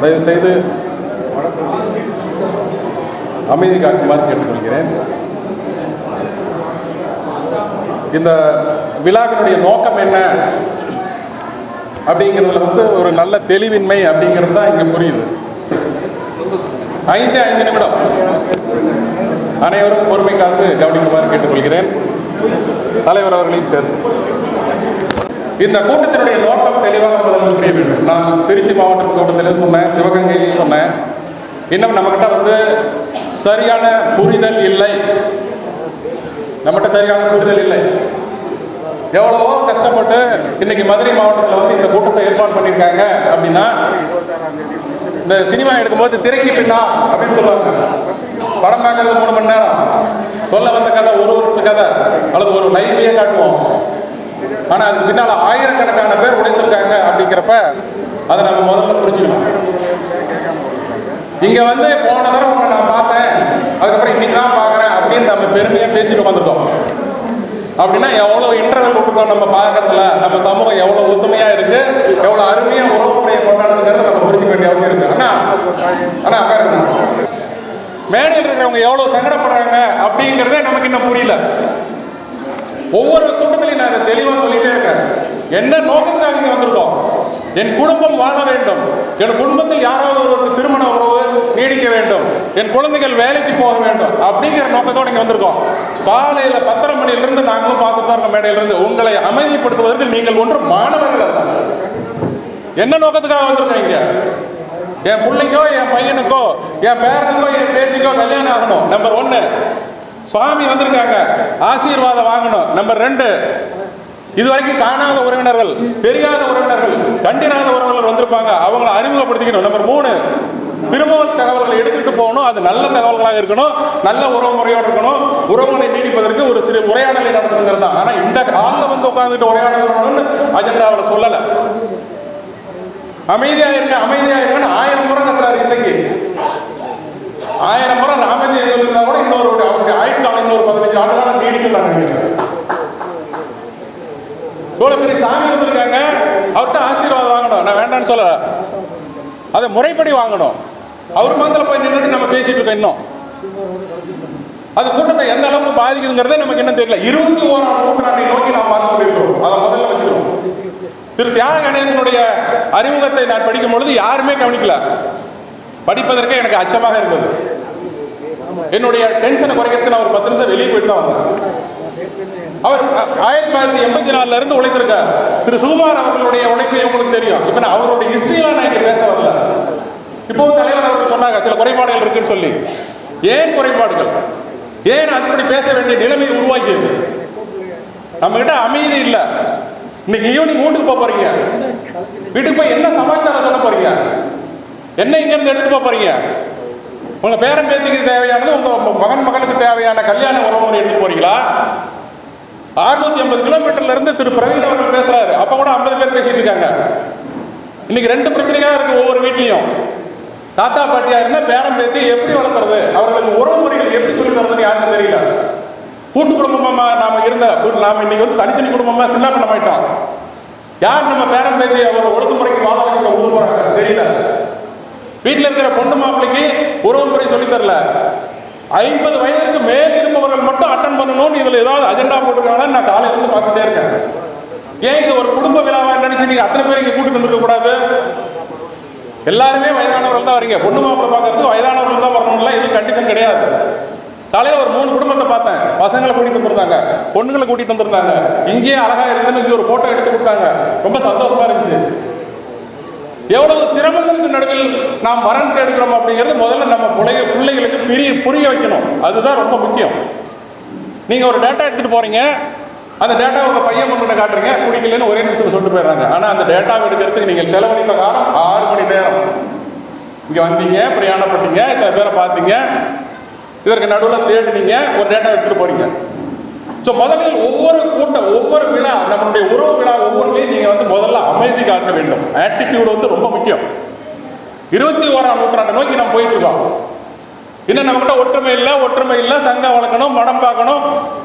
தயவுசெய்து அமைதி காக்குமாறு கேட்டுக்கொள்கிறேன். இந்த விழாவினுடைய நோக்கம் என்ன அப்படிங்கிறதுல ஒரு நல்ல தெளிவின்மை அப்படிங்கிறது தான் இங்கே புரியுது. 5 நிமிடம் அனைவரும் பொறுமை காத்து கவனிக்குமாறு கேட்டுக்கொள்கிறேன். தலைவர் அவர்களையும் சேர்த்து இந்த கூட்டத்தினுடைய நோக்கம் தெளிவாக முதல்ல புரிய வேண்டும். நான் திருச்சி மாவட்ட கூட்டத்திலும் சொன்னேன், சிவகங்கையிலையும் சொன்னேன். இன்னும் நம்மகிட்ட சரியான புரிதல் இல்லை. நம்மகிட்ட சரியான புரிதல் இல்லை. எவ்வளவோ கஷ்டப்பட்டு இன்னைக்கு மதுரை மாவட்டத்தில் இந்த கூட்டத்தை ஏற்பாடு பண்ணியிருக்காங்க. அப்படின்னா இந்த சினிமா எடுக்கும்போது திரைக்கு பின்னா அப்படின்னு சொல்லுவாங்க. படம் பார்க்கறது 3 மணி நேரம், சொல்ல வந்த கதை ஒரு வருஷத்து கதை அல்லது ஒரு லைஃபையே காட்டுவோம். ஆனால் அதுக்கு பின்னால் ஆயிரக்கணக்கான பேர் உழைத்திருக்காங்க. அப்படிங்கிறப்ப அதை நம்ம முதல்ல புரிஞ்சுக்கணும். இங்க போன தடவை நான் பார்த்தேன், அதுக்கப்புறம் இன்னைக்கு தான் பார்க்குறேன் அப்படின்னு நம்ம பெருமையாக பேசிட்டு வந்திருக்கோம். அப்படின்னா எவ்வளோ இன்டர்வல் விட்டுருக்கோம் நம்ம பார்க்கறதுல. நம்ம சமூகம் எவ்வளோ ஒத்துமையா இருக்கு, எவ்வளோ அருமையா உறவுமுறையை கொண்டாடுறதுங்கிறத நம்ம புரிஞ்சுக்க வேண்டிய அவசியம் இருக்கு. ஆனால் மேடையில் இருக்கிறவங்க எவ்வளோ சங்கடப்படுறாங்க அப்படிங்கிறதே நமக்கு இன்னும் புரியல. ஒவ்வொரு கூட்டத்திலையும் நான் அதை தெளிவாக சொல்லிட்டே இருக்கேன். என்ன நோக்கத்துக்காக இங்கே வந்திருக்கோம்? என் குடும்பம் வாழ வேண்டும், என் குடும்பத்தில் யாராவது ஒரு திருமண உறவு நீடிக்க வேண்டும், என் குழந்தைகள் வேலைக்கு போக வேண்டும் அப்படிங்கிற நோக்கத்தோடு இங்கே வந்திருக்கோம். காலையில் 10:30 மணியிலிருந்து நாங்களும் பார்த்துட்டு தான் இருக்கோம். மேடையிலிருந்து உங்களை அமைதிப்படுத்துவதற்கு நீங்கள் ஒன்று மாணவர்கள் அல்ல. என்ன நோக்கத்துக்காக வந்திருக்கோம்? இங்கே என் பிள்ளைக்கோ என் பையனுக்கோ என் பேரனுக்கோ என் பேத்திக்கோ கல்யாணம் ஆகணும். நம்பர் 1. சுவாமி வந்திருக்காங்க, ஆசீர்வாதம் வாங்கணும். நம்பர் 2. இதுவரைக்கும் காணாத உறவினர்கள், தெரியாத உறவினர்கள், கண்டிராத உறவினர்கள் வந்திருப்பாங்க, அவங்களை அறிமுகப்படுத்திக்கணும். நம்பர் 3. திருமண தகவல்களை எடுத்துட்டு போகணும். அது நல்ல தகவல்களாக இருக்கணும், நல்ல உறவு முறையோடு இருக்கணும். உறவுகளை நீடிப்பதற்கு ஒரு சிறு உரையாடலை நடத்துங்கிறது தான். ஆனால் இந்த காலில் உட்காந்துட்டு உரையாடணும்னு அஜெண்டாவில் சொல்லலை. அமைதியா இருக்க அமைதியா இருக்கன்னு 1000 முறை கத்துறாரு இசைக்கு. 1000 முறை அமைதியாக இருந்தா கூட இன்னொரு அவருடைய ஆயுட்காலம் இன்னொரு 15 ஆண்டு காலம் நீடிக்கலாங்க. இவ்வளவு பெரிய சாமி வந்திருக்காங்க, அவர்கிட்ட ஆசீர்வாதம் வாங்கணும். நான் வேண்டான்னு சொல்ல, அதை முறைப்படி வாங்கணும். அவர் மந்திர போய் நின்றுட்டு நம்ம பேசிட்டு இருக்கோம். இன்னும் அது கூட்டத்தை எந்த அளவுக்கு பாதிக்குதுங்கிறதே நமக்கு என்ன தெரியல. 21ஆம் நூற்றாண்டை நோக்கி நாம் பார்த்து கொண்டிருக்கிறோம். அதை முதல்ல வச்சுக்கிறோம். திரு தியாக கணேசனுடைய அறிமுகத்தை நான் படிக்கும் பொழுது யாருமே கவனிக்கல. படிப்பதற்கே எனக்கு அச்சமாக இருந்தது. என்னுடைய டென்ஷனை குறைக்கிறதுக்கு நான் ஒரு 10 நிமிஷம் வெளியே போயிட்டு தான் வந்தேன். அவர் 1984 இருந்து உழைத்திருக்கார். திரு சுகுமார் அவர்களுடைய உழைப்பு உங்களுக்கு தெரியும். இப்ப நான் அவருடைய ஹிஸ்டரியெல்லாம் நான் இங்க பேச வரல. இப்போ தலைவர் அவர்கள் சொன்னாங்க சில குறைபாடுகள் இருக்குன்னு சொல்லி. ஏன் குறைபாடுகள், ஏன் அப்படி பேச வேண்டிய நிலைமை உருவாக்கியது? நம்ம கிட்ட அமைதி இல்லை. இன்னைக்கு ஈவினிங் வீட்டுக்கு போக போறீங்க, வீட்டுக்கு போய் என்ன சமாச்சாரம் சொல்ல போறீங்க, என்ன இங்க இருந்து எடுத்து போக போறீங்க? உங்க பேரன் பேத்திக்கு தேவையானது, உங்க மகன் மகளுக்கு தேவையான கல்யாண உறவுமுறை எடுத்து போறீங்களா? 680 கிலோமீட்டர்ல இருந்து திரு பிரவீன் அவர்கள் பேசுறாரு. அப்ப கூட 50 பேர் பேசிட்டு இருக்காங்க. இன்னைக்கு 2 பிரச்சனையாக இருக்கு ஒவ்வொரு வீட்லையும். தாத்தா பாட்டியா இருந்தா பேரன் பேத்தி எப்படி வளர்த்துறது, அவர்களுக்கு உறவுமுறைகள் எப்படி சொல்லி தரதுன்னு யாருக்கும் தெரியல. கூட்டு குடும்பமா நாம இன்னைக்கு தனித்தனி குடும்பமா சின்ன பண்ணமாயிட்டோம். யார் நம்ம பேரன் பேத்தி அவர் ஒழுங்குமுறைக்கு வாழ வைக்க உள்ள போறாங்க தெரியல. வீட்டில் இருக்கிற பொண்ணு மாப்பிள்ளைக்கு உறவுமுறை சொல்லி தரல. 50 வயதுக்கு மேல் இருப்பவர்கள் மட்டும் அட்டன் பண்ணணும்னு இதுல ஏதாவது அஜெண்டா போட்டுருக்காங்கன்னு நான் காலையில இருந்து பார்த்துட்டே இருக்கேன். ஏன் இது ஒரு குடும்ப விழாவா நினைச்சு நீங்க அத்தனை பேர் இங்க கூட்டிட்டு வந்துருக்க கூடாது? எல்லாருமே வயதானவர்கள் தான் வரீங்க. பொண்ணு மாப்பிள்ளை பார்க்கறதுக்கு வயதானவர்கள் தான் வரணும்ல, இது கண்டிஷன் கிடையாது. காலையில் ஒரு 3 குடும்பத்தை பார்த்தேன். பசங்களை கூட்டிட்டு வந்திருந்தாங்க, பொண்ணுங்களை கூட்டிட்டு வந்திருந்தாங்க. இங்கேயே அழகா இருக்குன்னு இங்கே ஒரு போட்டோ எடுத்து கொடுத்தாங்க. ரொம்ப சந்தோஷமா இருந்துச்சு. எவ்வளவு சிரமங்களுக்கு நடுவில் நாம் வரன் எடுக்கிறோம் அப்படிங்கிறது முதல்ல நம்ம பிள்ளைகளுக்கு புரிய வைக்கணும். அதுதான் ரொம்ப முக்கியம். நீங்க ஒரு டேட்டா எடுத்துட்டு போறீங்க, அந்த டேட்டா உங்க பையன் பொண்ணு காட்டுறீங்க, குடிக்கலன்னு ஒரே நிமிஷம் சொல்லிட்டு போயிடுறாங்க. ஆனா அந்த டேட்டாவை எடுக்கிறதுக்கு நீங்கள் செலவழித்த காலம் 6 மணி நேரம். இங்க வந்தீங்க, பிரயாணப்பட்டீங்க, இத்தனை பேரை பார்த்தீங்க, இதற்கு நடுவில் தேடினீங்க, ஒரு டேட்டா எடுத்துட்டு போறீங்க. ஸோ முதலில் ஒவ்வொரு விழா, நம்மளுடைய உறவு விழா ஒவ்வொன்றையும் நீங்க முதல்ல அமைதி காக்க வேண்டும். ஆட்டிடியூட் ரொம்ப முக்கியம். 21ஆம் நூற்றாண்டை நோக்கி நம்ம போயிட்டு இருக்கோம். இன்னும் நம்மகிட்ட ஒற்றுமை இல்லை. சங்கம் வளர்க்கணும், மடம் பார்க்கணும்,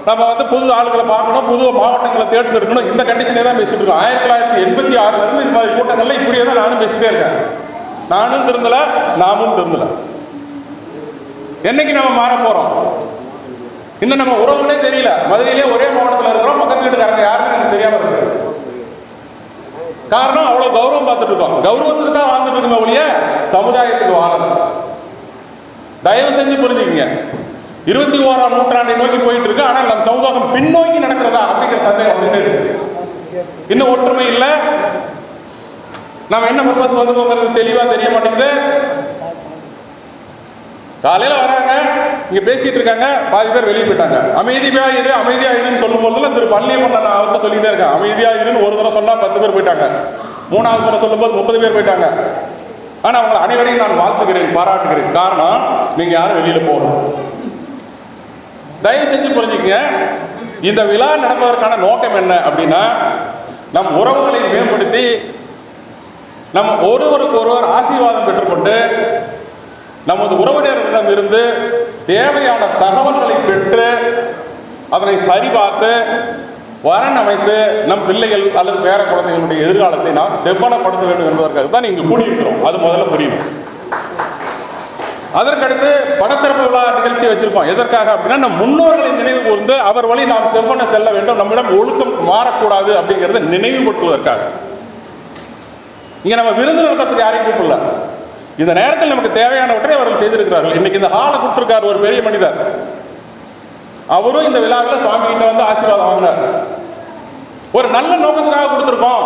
நம்ம புது ஆளுகளை பார்க்கணும், புது மாவட்டங்களை தேர்ந்தெடுக்கணும். இந்த கண்டிஷனே தான் பேசிட்டு இருக்கோம். 1986 இருந்து இந்த மாதிரி கூட்டங்கள்ல இப்படியே தான் நானும் பேசிட்டே இருக்கேன். நானும் திருந்தல, நாமும் திருந்தல. என்னைக்கு நம்ம மாற போறோம்? இன்னும் நம்ம உறவுகளே தெரியல. மதுரையிலே ஒரே மாவட்டத்தில் இருக்கிறோம், பக்கத்து வீட்டுக்காரங்க யாருன்னு எனக்கு தெரியாம இருக்கு. காரணம் அவ்வளவு கௌரவம் பார்த்துட்டு இருக்கோம். கௌரவத்துக்கு தான் வாழ்ந்துட்டு இருக்கோம் ஒழிய சமுதாயத்துக்கு வாழல. தயவு செஞ்சு புரிஞ்சுக்கங்க, 21ஆம் நூற்றாண்டை நோக்கி போயிட்டு இருக்கு. ஆனால் நம்ம சமுதாயம் பின்னோக்கி நடக்கிறதா அப்படிங்கிற சந்தேகம் வந்துட்டே இருக்கு. இன்னும் ஒற்றுமை இல்லை. நம்ம என்ன பர்பஸ் வந்துருக்கோங்கிறது தெளிவா தெரிய மாட்டேங்குது. காலையில வராங்க, இங்க பேசிட்டு இருக்காங்க, பாதி பேர் வெளியே போயிட்டாங்க. அமைதியா இரு, அமைதியா இருன்னு சொல்லும் போதுல திரு பள்ளியம்மன் நான் அவர்கிட்ட சொல்லிட்டே இருக்கேன், அமைதியா இருன்னு ஒரு தடவை சொன்னா 10 பேர் போயிட்டாங்க, 3வது முறை சொல்லும் போது 30 பேர் போயிட்டாங்க. ஆனா அவங்க அனைவரையும் நான் வாழ்த்துகிறேன், பாராட்டுகிறேன். காரணம், நீங்க யாரும் வெளியில போகணும். தயவு செஞ்சு புரிஞ்சுக்கங்க, இந்த விழா நடப்பதற்கான நோக்கம் என்ன அப்படின்னா, நம் உறவுகளை மேம்படுத்தி நம்ம ஒருவருக்கு ஒருவர் ஆசீர்வாதம் பெற்றுக்கொண்டு நமது உறவினர்களிடம் இருந்து தேவையான தகவல்களை பெற்று அதனை சரிபார்த்து வரன் அமைத்து நம் பிள்ளைகள் அல்லது பேர குழந்தைகளுடைய எதிர்காலத்தை நாம் செவ்வனப்படுத்த வேண்டும் என்பதற்காக தான் இங்கு கூடியிருக்கிறோம். அது முதல்ல புரியும். அதற்கடுத்து படத்திறப்பு விழா நிகழ்ச்சி வச்சிருக்கோம். எதற்காக அப்படின்னா, நம் முன்னோர்களை நினைவு கூர்ந்து அவர் வழி நாம் செவ்வன செல்ல வேண்டும், நம்மிடம் ஒழுக்கம் மாறக்கூடாது அப்படிங்கிறத நினைவுபடுத்துவதற்காக. இங்க நம்ம விருந்து நடத்துறதுக்கு யாரையும் கூப்பிடல. இந்த நேரத்தில் நமக்கு தேவையானவற்றை அவர்கள் செய்திருக்கிறார்கள். இன்னைக்கு இந்த ஹாலை கொடுத்திருக்காரு ஒரு பெரிய மனிதர். அவரும் இந்த விழாவில் சுவாமி கிட்ட வந்து ஆசீர்வாதம் வாங்கினார். ஒரு நல்ல நோக்கத்துக்காக கொடுத்திருக்கோம்,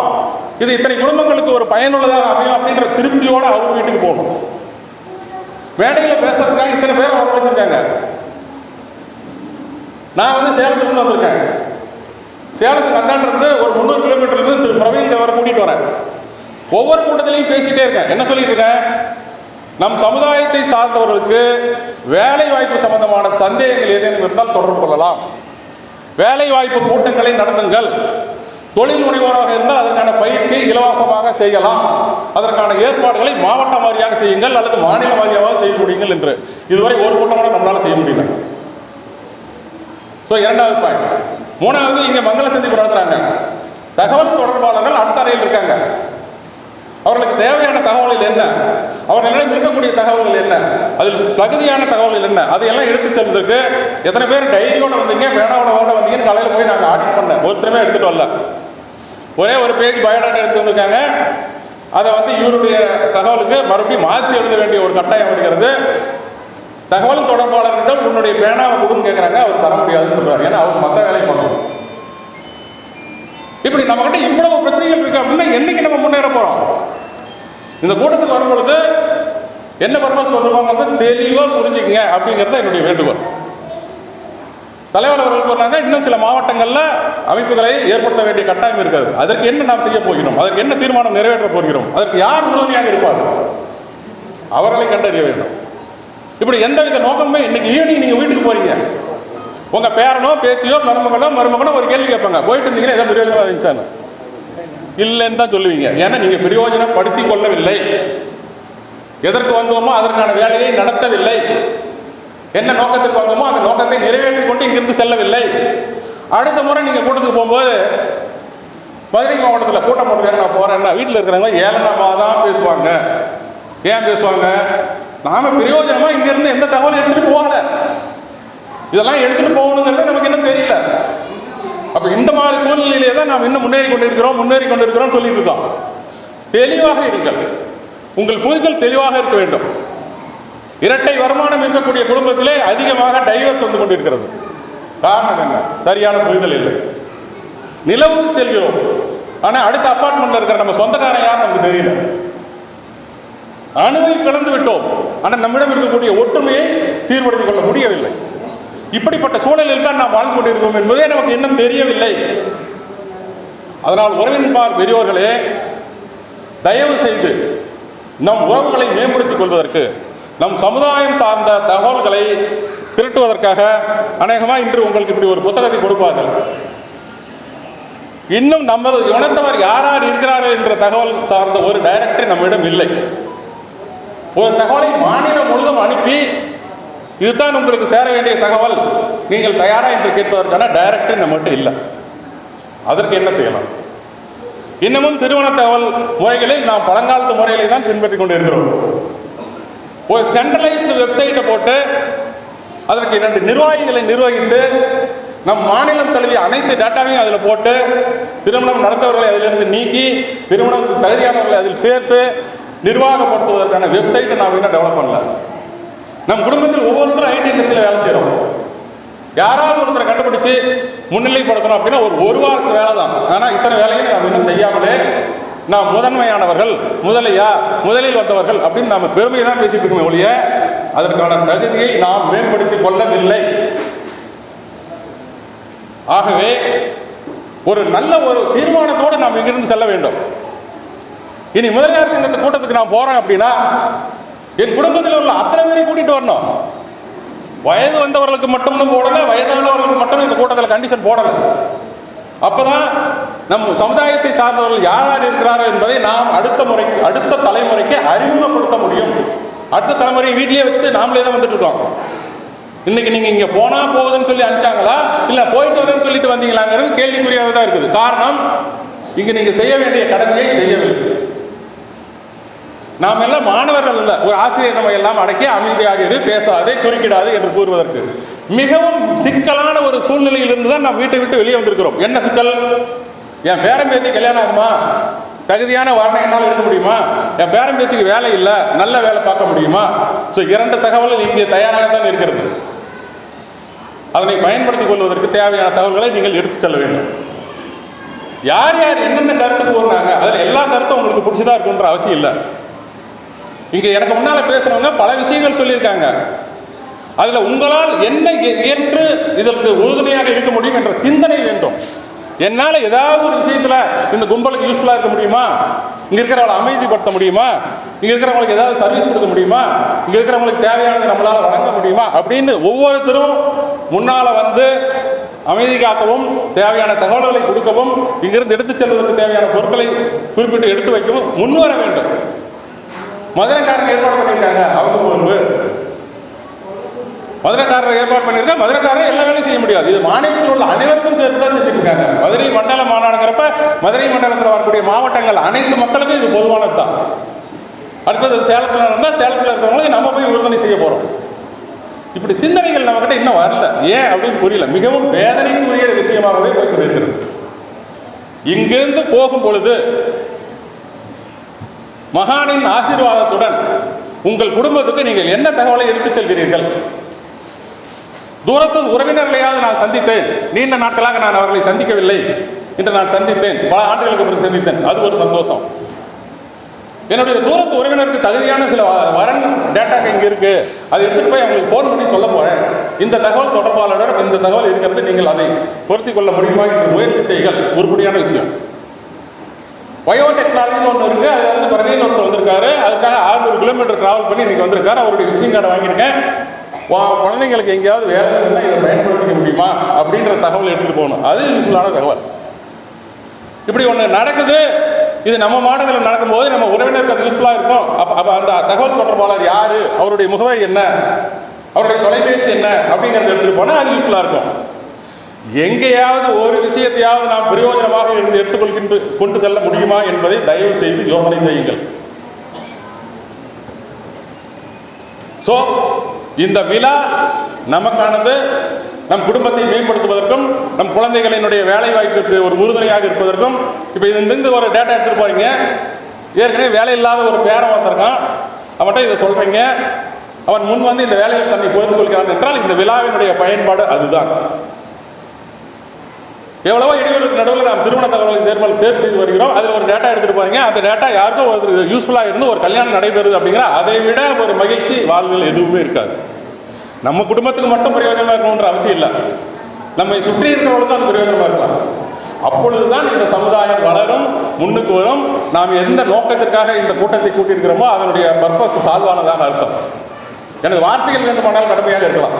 இது இத்தனை குடும்பங்களுக்கு ஒரு பயனுள்ளதாக அமையும் அப்படின்ற திருப்தியோட அவர் வீட்டுக்கு போகணும். மேடையில பேசுறதுக்காக இத்தனை பேரை வர வச்சிருக்காங்க. நான் வந்து சேலத்துக்கு வந்திருக்கேன். சேலத்துக்கு அந்தாண்டு இருந்து ஒரு 300 கிலோமீட்டர் இருந்து திரு பிரவீன் தேவரை கூட்டிட்டு வரேன். ஒவ்வொரு கூட்டத்திலையும் பேசிட்டே இருக்கேன். என்ன சொல்லிட்டு இருக்கேன், நம் சமுதாயத்தை சார்ந்தவர்களுக்கு வேலை வாய்ப்பு சம்பந்தமான சந்தேகங்கள் ஏதேனும் இருந்தால் தொடர்பு கொள்ளலாம். வேலை வாய்ப்பு கூட்டங்களை நடத்துங்கள். தொழில் முனைவோராக இருந்தால் அதற்கான பயிற்சியை இலவசமாக செய்யலாம். அதற்கான ஏற்பாடுகளை மாவட்ட வாரியாக செய்யுங்கள் அல்லது மாநில வாரியாக செய்ய முடியுங்கள் என்று இதுவரை ஒரு கூட்டம் கூட நம்மளால செய்ய முடியல. இரண்டாவது பாயிண்ட். மூணாவது, இங்க மங்கள சந்திப்பு நடத்துறாங்க. தகவல் தொடர்பாளர்கள் அடுத்த அறையில் இருக்காங்க. அவர்களுக்கு தேவையான தகவல்கள் என்ன, அவர்களிடம் இருக்கக்கூடிய தகவல்கள் என்ன, அதில் தகுதியான தகவல்கள் என்ன, அதையெல்லாம் எடுத்து செல்வதற்கு எத்தனை பேர் டைரியோட வந்தீங்க, பேனாவோட வந்தீங்கன்னு காலையில் போய் நாங்கள் ஆர்டர் பண்ணேன். ஒருத்தருமே எடுத்துட்டு வரல. ஒரே ஒரு பேஜ் பயோடாட்டா எடுத்து வந்திருக்காங்க. அதை வந்து இவருடைய தகவலுக்கு மறுபடியும் மாற்றி எழுத வேண்டிய ஒரு கட்டாயம் வருகிறது. தகவல் தொடர்பாளர்களிடம் உன்னுடைய பேனாவை கொடுன்னு கேட்குறாங்க. அவர் தர முடியாதுன்னு சொல்றாரு. ஏன்னா அவர் மற்ற வேலையை பண்ணணும். இப்படி நம்ம கிட்ட இவ்வளவு பிரச்சனைகள் இருக்கு அப்படின்னா என்னைக்கு நம்ம முன்னேற போறோம்? இந்த கூட்டத்துக்கு வரும்பொழுது என்ன பர்பஸ் வந்துருவாங்க தெளிவா புரிஞ்சுக்கங்க அப்படிங்கிறது என்னுடைய வேண்டுகோள். தலைவர் அவர்கள் சொன்னாங்க, இன்னும் சில மாவட்டங்கள்ல அமைப்புகளை ஏற்படுத்த வேண்டிய கட்டாயம் இருக்காது. அதற்கு என்ன நாம் செய்ய போகிறோம், அதற்கு என்ன தீர்மானம் நிறைவேற்ற போகிறோம், அதற்கு யார் உறுதுணையாக இருப்பார், அவர்களை கண்டறிய வேண்டும். இப்படி எந்தவித நோக்கமுமே இன்னைக்கு ஈவினிங் நீங்க வீட்டுக்கு போறீங்க, உங்க பேரனோ பேத்தியோ மருமகனோ ஒரு கேள்வி கேட்பாங்க, போயிட்டு இருந்தீங்கன்னா ஏதோ பிரயோஜனம் இருந்துச்சான்னு இல்லைன்னு தான் சொல்லுவீங்க. ஏன்னா நீங்க பிரயோஜனப்படுத்திக் கொள்ளவில்லை. எதற்கு வந்தோமோ அதற்கான வேலையை நடத்தவில்லை. என்ன நோக்கத்துக்கு வந்தோமோ அந்த நோக்கத்தை நிறைவேற்றி கொண்டு இங்கிருந்து செல்லவில்லை. அடுத்த முறை நீங்க கூட்டத்துக்கு போகும்போது மதுரை மாவட்டத்தில் கூட்டம் போட்டுக்காங்க, நான் போறேன்னா வீட்டில் இருக்கிறவங்க ஏளனமா தான் பேசுவாங்க. ஏன் பேசுவாங்க? நாம பிரயோஜனமா இங்க இருந்து எந்த தகவலும் எடுத்துட்டு போகல, இதெல்லாம் எடுத்துட்டு போகணுங்கிறது நமக்கு இன்னும் தெரியல. அப்ப இந்த மாதிரி சூழ்நிலையிலே தான் நாம் இன்னும் முன்னேறி கொண்டிருக்கிறோம் சொல்லிட்டு இருக்கோம். தெளிவாக இருங்கள், உங்கள் புரிதல் தெளிவாக இருக்க வேண்டும். இரட்டை வருமானம் இருக்கக்கூடிய குடும்பத்திலே அதிகமாக டைவர்ஸ் வந்து கொண்டிருக்கிறது. காரணம் என்ன? சரியான புரிதல் இல்லை. நிலவுக்கு செல்கிறோம், ஆனா அடுத்த அபார்ட்மெண்ட்ல இருக்கிற நம்ம சொந்தக்காரன் யார் நமக்கு தெரியல. அணுவை கலந்து விட்டோம், ஆனால் நம்மிடம் இருக்கக்கூடிய ஒற்றுமையை சீர்படுத்திக் கொள்ள முடியவில்லை. இப்படிப்பட்ட சூழலில் தான் நாம் வாழ்ந்து கொண்டிருக்கிறோம் என்பதே நமக்கு இன்னும் தெரியவில்லை. அதனால் உறவின்பார் பெரியோர்களே, தயவு செய்து நம் உறவுகளை மேம்படுத்திக் கொள்வதற்கு, நம் சமுதாயம் சார்ந்த தகவல்களை திரட்டுவதற்காக அநேகமாக இன்று உங்களுக்கு இப்படி ஒரு புத்தகத்தை கொடுப்பார்கள். இன்னும் நமது உணர்ந்தவர் யார் யார் இருக்கிறார்கள் என்ற தகவல் சார்ந்த ஒரு டைரக்டரி நம்மிடம் இல்லை. ஒரு தகவலை மாநிலம் முழுவதும் அனுப்பி இதுதான் உங்களுக்கு சேர வேண்டிய தகவல், நீங்கள் தயாரா என்று கேட்பதற்கான டைரக்டரி நம்மகிட்ட இல்லை. அதற்கு என்ன செய்யலாம்? இன்னமும் திருமண தகவல் முறைகளில் நாம் பழங்காலத்து முறைகளை தான் பின்பற்றி கொண்டு இருக்கிறோம். ஒரு சென்ட்ரலைஸ்டு வெப்சைட்டை போட்டு அதற்கு 2 நிர்வாகிகளை நிர்வகித்து நம் மாநிலம் தழுவிய அனைத்து டேட்டாவையும் அதில் போட்டு திருமணம் நடந்தவர்களை அதிலிருந்து நீக்கி திருமணத்துக்கு தகுதியானவர்களை அதில் சேர்த்து நிர்வாகப்படுத்துவதற்கான வெப்சைட்டை நாம் இன்னும் டெவலப் பண்ணல. நம் குடும்பத்தில் ஒவ்வொருத்தரும் ஐடி இண்டஸ்ட்ரியில் வேலை செய்கிறோம். யாராவது ஒருத்தரை கண்டுபிடிச்சு முன்னிலைப்படுத்தணும் அப்படின்னா ஒரு வாரத்துக்கு வேலை தான். ஆனால் இத்தனை வேலையை நாம் இன்னும் செய்யாமலே நாம் முதன்மையானவர்கள், முதலில் வந்தவர்கள் அப்படின்னு நாம் பெருமையை தான் பேசிட்டு இருக்கோமே ஒழிய அதற்கான தகுதியை நாம் மேம்படுத்திக் கொள்ளவில்லை. ஆகவே ஒரு நல்ல ஒரு தீர்மானத்தோடு நாம் இங்கிருந்து செல்ல வேண்டும். இனி முதலியார் சங்க கூட்டத்துக்கு நான் போறேன் அப்படின்னா என் குடும்பத்தில் உள்ள அத்தனை பேரை கூட்டிட்டு வரணும். வயது வந்தவர்களுக்கு மட்டும் போடல, வயதானவர்களுக்கு மட்டும் இந்த கூட்டத்தில் கண்டிஷன் போடல. அப்பதான் நம் சமுதாயத்தை சார்ந்தவர்கள் யார் இருக்கிறார்கள் என்பதை நாம் அடுத்த தலைமுறைக்கு அறிமுகப்படுத்த முடியும். அடுத்த தலைமுறையை வீட்டிலேயே வச்சுட்டு நாமளே தான் வந்துட்டு இருக்கோம். இன்னைக்கு நீங்க இங்க போனா போகுதுன்னு சொல்லி அனுப்பிச்சாங்களா இல்ல போயிட்டு வரேன்னு சொல்லிட்டு வந்தீங்களாங்கிறது கேள்விக்குறியாக தான் இருக்குது. காரணம், இங்க நீங்க செய்ய வேண்டிய கடமையை செய்யவில்லை. நாம் எல்லாம் மாணவர்கள் அல்ல. ஒரு ஆசிரியர் நம்ம எல்லாம் அடக்கி அமைதியாக இரு, பேசாதே, குறுக்கிடாது என்று கூறுவதற்கு மிகவும் சிக்கலான ஒரு சூழ்நிலையிலிருந்து தான் நாம் வீட்டை விட்டு வெளியே வந்திருக்கிறோம். என்ன சிக்கல்? என் பேரம்பேத்தி கல்யாணம் ஆகுமா, தகுதியான வாரணையினால் இருக்க முடியுமா, என் பேரம்பேத்திக்கு வேலை இல்லை, நல்ல வேலை பார்க்க முடியுமா? ஸோ 2 தகவல்கள் இங்கே தயாராக தான் இருக்கிறது. அதனை பயன்படுத்திக் கொள்வதற்கு தேவையான தகவல்களை நீங்கள் எடுத்துச் செல்ல வேண்டும். யார் யார் என்னென்ன கருத்து கூறுறாங்க அதில் எல்லா கருத்தும் உங்களுக்கு பிடிச்சதா இருக்குன்ற அவசியம் இல்லை. இங்க எனக்கு முன்னால பேசுறவங்க பல விஷயங்கள் சொல்லியிருக்காங்க. அதுல உங்களால் என்ன ஏற்று இதற்கு உறுதுணையாக இருக்க முடியும் என்ற சிந்தனை வேண்டும். என்னால ஏதாவது ஒரு விஷயத்துல இந்த கும்பலுக்கு யூஸ்ஃபுல்லா இருக்க முடியுமா, இங்க இருக்கிறவங்களை அமைதிப்படுத்த முடியுமா, இங்க இருக்கிறவங்களுக்கு ஏதாவது சர்வீஸ் கொடுக்க முடியுமா, இங்க இருக்கிறவங்களுக்கு தேவையானது நம்மளால வழங்க முடியுமா அப்படின்னு ஒவ்வொருத்தரும் முன்னால வந்து அமைதி காக்கவும் தேவையான தகவல்களை கொடுக்கவும் இங்கிருந்து எடுத்துச் செல்வதற்கு தேவையான பொருட்களை குறிப்பிட்டு எடுத்து வைக்கவும் முன்வர வேண்டும். மதுரைக்காரங்க ஏற்பாடு பண்ணியிருக்காங்க, அவங்க பொறுப்பு. மதுரைக்காரர் ஏற்பாடு பண்ணியிருக்க மதுரைக்காரர் எல்லா வேலையும் செய்ய முடியாது. இது மாநிலத்தில் உள்ள அனைவருக்கும் சேர்த்து தான் செஞ்சுருக்காங்க. மதுரை மண்டல மாநாடுங்கிறப்ப மதுரை மண்டலத்தில் வரக்கூடிய மாவட்டங்கள் அனைத்து மக்களுக்கும் இது பொதுவானது தான். அடுத்தது சேலத்தில் இருந்தால் சேலத்தில் இருக்கிறவங்களுக்கு நம்ம போய் உறுதுணை செய்ய போகிறோம். இப்படி சிந்தனைகள் நம்மகிட்ட இன்னும் வரல. ஏன் அப்படின்னு புரியல. மிகவும் வேதனைக்குரிய விஷயமாகவே போய்கொண்டிருக்கிறது. இங்கிருந்து போகும் பொழுது மகானின் ஆசீர்வாதத்துடன் உங்கள் குடும்பத்துக்கு நீங்கள் என்ன தகவலை எடுத்துச் செல்கிறீர்கள்? தூரத்து உறவினர்களையாவது நான் சந்தித்தேன், நீண்ட நாட்களாக நான் அவர்களை சந்திக்கவில்லை, இன்று நான் சந்தித்தேன், பல ஆண்டுகளுக்கு பிறகு சந்தித்தேன், அது ஒரு சந்தோஷம். என்னுடைய தூரத்து உறவினருக்கு தகுதியான சில வரன் டேட்டா இங்கே இருக்கு, அதை எடுத்துட்டு போய் அவங்களுக்கு ஃபோன் பண்ணி சொல்ல போறேன். இந்த தகவல் தொடர்பாளர் இந்த தகவல் இருக்கிறது, நீங்கள் அதை பொருத்திக் கொள்ள முடியுமா என்று முயற்சி செய்கள். உருப்படியான விஷயம். பயோடெக்னாலஜின்னு ஒன்று இருக்கு. அது வந்து பிரவீன் ஒருத்தர் வந்திருக்காரு, அதுக்காக 600 கிலோமீட்டர் டிராவல் பண்ணி இன்னைக்கு வந்திருக்காரு. அவருடைய விசிட்டிங் கார்டை வாங்கியிருக்கேன். குழந்தைங்களுக்கு எங்கேயாவது வேலை இருந்தால் இதை பயன்படுத்திக்க முடியுமா அப்படின்ற தகவல் எடுத்துட்டு போகணும். அது யூஸ்ஃபுல்லான தகவல். இப்படி ஒன்று நடக்குது, இது நம்ம மாநிலத்தில் நடக்கும்போது நம்ம உறவினருக்கு அது யூஸ்ஃபுல்லாக இருக்கும். அப்போ அந்த தகவல் தொடர்பாளர் யாரு, அவருடைய முகவரி என்ன, அவருடைய தொலைபேசி என்ன அப்படிங்கிறத எடுத்துட்டு போனால் அது யூஸ்ஃபுல்லாக இருக்கும். எங்கேயாவது ஒரு விஷயத்தையாவது நாம் பிரயோஜனமாக இருந்து எடுத்துக்கொள்கின்ற கொண்டு செல்ல முடியுமா என்பதை தயவு செய்து யோசனை செய்யுங்கள். சோ இந்த விழா நமக்கானது. நம் குடும்பத்தை மேம்படுத்துவதற்கும் நம் குழந்தைகளினுடைய வேலை வாய்ப்புக்கு ஒரு உறுதுணையாக இருப்பதற்கும். இப்போ இதிலிருந்து ஒரு டேட்டா எடுத்துட்டு போறீங்க, ஏற்கனவே வேலை இல்லாத ஒரு பேரன் வந்திருக்கான், அவன்கிட்ட இதை சொல்றீங்க, அவன் முன் வந்து இந்த வேலையில் தன்னை புரிந்து கொள்கிறான் என்றால் இந்த விழாவினுடைய பயன்பாடு அதுதான். எவ்வளவோ இடைவெளிக்கு நடுவில் நாம் திருமண தகவலை தேர்வு செய்து வருகிறோம். அதில் ஒரு டேட்டா எடுத்துட்டு போறீங்க, அந்த டேட்டா யாருக்கும் ஒரு யூஸ்ஃபுல்லாக இருந்து ஒரு கல்யாணம் நடைபெறுது அப்படிங்கிற அதை விட ஒரு மகிழ்ச்சி வாழ்வில் எதுவுமே இருக்காது. நம்ம குடும்பத்துக்கு மட்டும் பிரயோஜனமாக இருக்கணுன்ற அவசியம் இல்லை, நம்மை சுற்றி இருக்கிறவங்களுக்கும் அது பிரயோஜனமாக இருக்கலாம். அப்பொழுதுதான் இந்த சமுதாயம் வளரும், முன்னுக்கு வரும். நாம் எந்த நோக்கத்திற்காக இந்த கூட்டத்தை கூட்டியிருக்கிறோமோ அதனுடைய பர்பஸ் சால்வ் ஆனதாக அர்த்தம். எனது வார்த்தைகள் வேண்டுமானால் கடுமையாக இருக்கலாம்,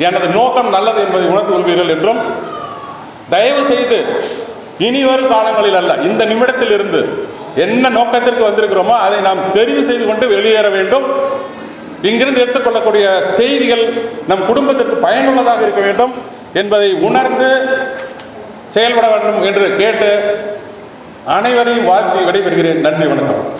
எனது நோக்கம் நல்லது என்பதை உணர்ந்து கொள்வீர்கள் என்றும், தயவு செய்து இனி வரும் காலங்களில் அல்ல, இந்த நிமிடத்தில் இருந்து என்ன நோக்கத்திற்கு வந்திருக்கிறோமோ அதை நாம் தெரிவு செய்து கொண்டு வெளியேற வேண்டும். இங்கிருந்து எடுத்துக்கொள்ளக்கூடிய செய்திகள் நம் குடும்பத்திற்கு பயனுள்ளதாக இருக்க வேண்டும் என்பதை உணர்ந்து செயல்பட வேண்டும் என்று கேட்டு அனைவரையும் வாழ்த்தி விடைபெறுகிறேன். நன்றி, வணக்கம்.